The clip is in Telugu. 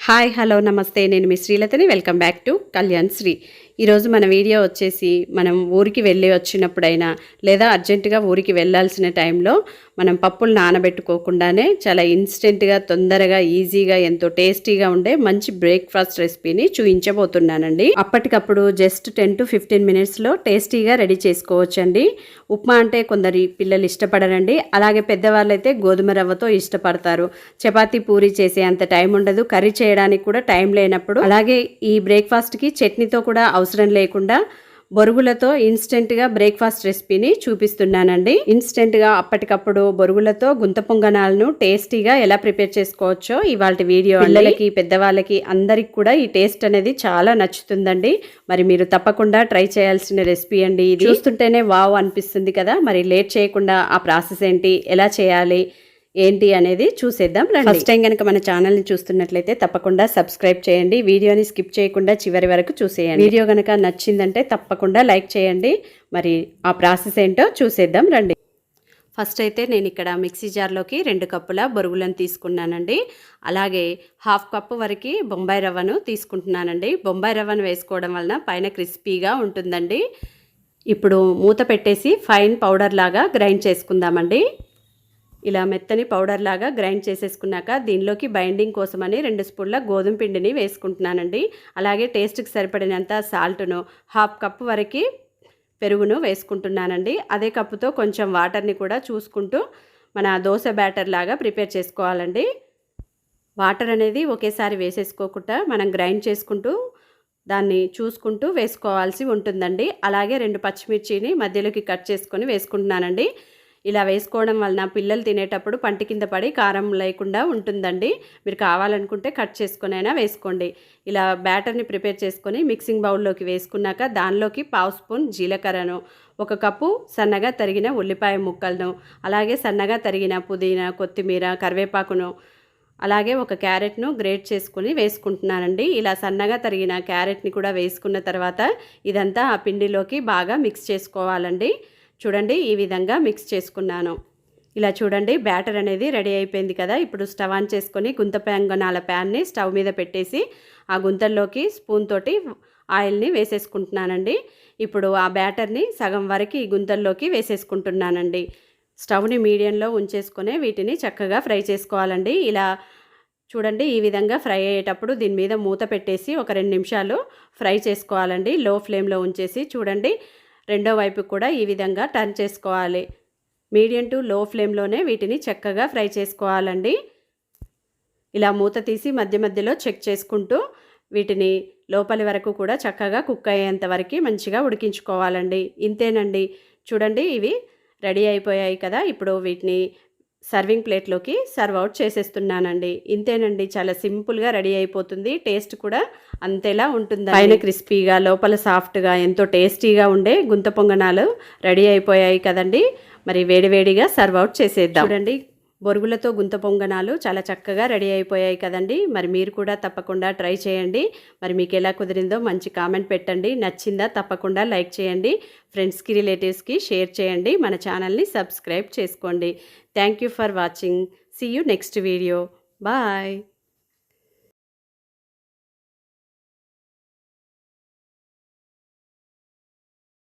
హాయ్ హలో నమస్తే నేను మీ శ్రీలతని వెల్కమ్ బ్యాక్ టు కళ్యాణ్శ్రీ. ఈరోజు మన వీడియో వచ్చేసి మనం ఊరికి వెళ్ళి వచ్చినప్పుడైనా లేదా అర్జెంటుగా ఊరికి వెళ్ళాల్సిన టైంలో మనం పప్పులు నానబెట్టుకోకుండానే చాలా ఇన్స్టెంట్గా తొందరగా ఈజీగా ఎంతో టేస్టీగా ఉండే మంచి బ్రేక్ఫాస్ట్ రెసిపీని చూపించబోతున్నానండి. అప్పటికప్పుడు జస్ట్ 10 to 15 మినిట్స్లో టేస్టీగా రెడీ చేసుకోవచ్చండి. ఉప్మా అంటే కొందరి పిల్లలు ఇష్టపడరండి, అలాగే పెద్దవాళ్ళైతే గోధుమ రవ్వతో ఇష్టపడతారు. చపాతీ పూరి చేసే అంత టైం ఉండదు, కర్రీ చేయడానికి కూడా టైం లేనప్పుడు, అలాగే ఈ బ్రేక్ఫాస్ట్కి చట్నీతో కూడా అవసరం లేకుండా బొరుగులతో ఇన్స్టెంట్గా బ్రేక్ఫాస్ట్ రెసిపీని చూపిస్తున్నానండి. ఇన్స్టెంట్గా అప్పటికప్పుడు బొరుగులతో గుంత పొంగనాలను టేస్టీగా ఎలా ప్రిపేర్ చేసుకోవచ్చో ఇవాళ వీడియో. పిల్లలకి పెద్దవాళ్ళకి అందరికి కూడా ఈ టేస్ట్ అనేది చాలా నచ్చుతుందండి. మరి మీరు తప్పకుండా ట్రై చేయాల్సిన రెసిపీ అండి ఇది. చూస్తుంటేనే వావ్ అనిపిస్తుంది కదా. మరి లేట్ చేయకుండా ఆ ప్రాసెస్ ఏంటి, ఎలా చేయాలి ఏంటి అనేది చూసేద్దాం రండి. ఫస్ట్ టైం కనుక మన ఛానల్ని చూస్తున్నట్లయితే తప్పకుండా సబ్స్క్రైబ్ చేయండి, వీడియోని స్కిప్ చేయకుండా చివరి వరకు చూసేయండి. వీడియో కనుక నచ్చిందంటే తప్పకుండా లైక్ చేయండి. మరి ఆ ప్రాసెస్ ఏంటో చూసేద్దాం రండి. ఫస్ట్ అయితే నేను ఇక్కడ మిక్సీ జార్లోకి 2 కప్పుల బొరుగులను తీసుకున్నానండి. అలాగే 1/2 కప్పు వరకు బొంబాయి రవ్వను తీసుకుంటున్నానండి. బొంబాయి రవ్వను వేసుకోవడం వలన పైన క్రిస్పీగా ఉంటుందండి. ఇప్పుడు మూత పెట్టేసి ఫైన్ పౌడర్ లాగా గ్రైండ్ చేసుకుందామండి. ఇలా మెత్తని పౌడర్ లాగా గ్రైండ్ చేసేసుకున్నాక దీనిలోకి బైండింగ్ కోసమని 2 స్పూన్ల గోధుమ పిండిని వేసుకుంటున్నానండి. అలాగే టేస్ట్కి సరిపడినంత సాల్ట్ను 1/2 కప్పు వరకు పెరుగును వేసుకుంటున్నానండి. అదే కప్పుతో కొంచెం వాటర్ని కూడా చూసుకుంటూ మన దోశ బ్యాటర్ లాగా ప్రిపేర్ చేసుకోవాలండి. వాటర్ అనేది ఒకేసారి వేసేసుకోకుండా మనం గ్రైండ్ చేసుకుంటూ దాన్ని చూసుకుంటూ వేసుకోవాల్సి ఉంటుందండి. అలాగే 2 పచ్చిమిర్చిని మధ్యలోకి కట్ చేసుకొని వేసుకుంటున్నానండి. ఇలా వేసుకోవడం వలన పిల్లలు తినేటప్పుడు పంటి కింద పడి కారం లేకుండా ఉంటుందండి. మీరు కావాలనుకుంటే కట్ చేసుకొని అయినా వేసుకోండి. ఇలా బ్యాటర్ని ప్రిపేర్ చేసుకొని మిక్సింగ్ బౌల్లోకి వేసుకున్నాక దానిలోకి 1/2 స్పూన్ జీలకర్రను, 1 కప్పు సన్నగా తరిగిన ఉల్లిపాయ ముక్కలను, అలాగే సన్నగా తరిగిన పుదీనా, కొత్తిమీర, కరివేపాకును, అలాగే 1 క్యారెట్ను గ్రేట్ చేసుకుని వేసుకుంటున్నానండి. ఇలా సన్నగా తరిగిన క్యారెట్ని కూడా వేసుకున్న తర్వాత ఇదంతా ఆ పిండిలోకి బాగా మిక్స్ చేసుకోవాలండి. చూడండి, ఈ విధంగా మిక్స్ చేసుకున్నాను. ఇలా చూడండి బ్యాటర్ అనేది రెడీ అయిపోయింది కదా. ఇప్పుడు స్టవ్ ఆన్ చేసుకొని గుంత పొంగనాల ప్యాన్ని స్టవ్ మీద పెట్టేసి ఆ గుంతల్లోకి స్పూన్ తోటి ఆయిల్ని వేసేసుకుంటున్నానండి. ఇప్పుడు ఆ బ్యాటర్ని సగం వరకు ఈ గుంతల్లోకి వేసేసుకుంటున్నానండి. స్టవ్ని మీడియంలో ఉంచేసుకొని వీటిని చక్కగా ఫ్రై చేసుకోవాలండి. ఇలా చూడండి, ఈ విధంగా ఫ్రై అయ్యేటప్పుడు దీని మీద మూత పెట్టేసి ఒక 2 నిమిషాలు ఫ్రై చేసుకోవాలండి. లో ఫ్లేమ్లో ఉంచేసి చూడండి, రెండో వైపు కూడా ఈ విధంగా టర్న్ చేసుకోవాలి. మీడియం టు లో ఫ్లేమ్లోనే వీటిని చక్కగా ఫ్రై చేసుకోవాలండి. ఇలా మూత తీసి మధ్య మధ్యలో చెక్ చేసుకుంటూ వీటిని లోపలి వరకు కూడా చక్కగా కుక్ అయ్యేంత వరకు మంచిగా ఉడికించుకోవాలండి. ఇంతేనండి, చూడండి ఇవి రెడీ అయిపోయాయి కదా. ఇప్పుడు వీటిని సర్వింగ్ ప్లేట్లోకి సర్వ్ అవుట్ చేసేస్తున్నానండి. ఇంతేనండి, చాలా సింపుల్గా రెడీ అయిపోతుంది. టేస్ట్ కూడా అంతేలా ఉంటుంది. పైన క్రిస్పీగా లోపల సాఫ్ట్గా ఎంతో టేస్టీగా ఉండే గుంత పొంగనాలు రెడీ అయిపోయాయి కదండి. మరి వేడివేడిగా సర్వ్ అవుట్ చేసేద్దాం. చూడండి, బొరుగులతో గుంత పొంగనాలు చాలా చక్కగా రెడీ అయిపోయాయి కదండి. మరి మీరు కూడా తప్పకుండా ట్రై చేయండి. మరి మీకు ఎలా కుదిరిందో మంచి కామెంట్ పెట్టండి. నచ్చిందా తప్పకుండా లైక్ చేయండి. ఫ్రెండ్స్కి రిలేటివ్స్కి షేర్ చేయండి. మన ఛానల్ని సబ్స్క్రైబ్ చేసుకోండి. Thank you for watching. See you next video. Bye.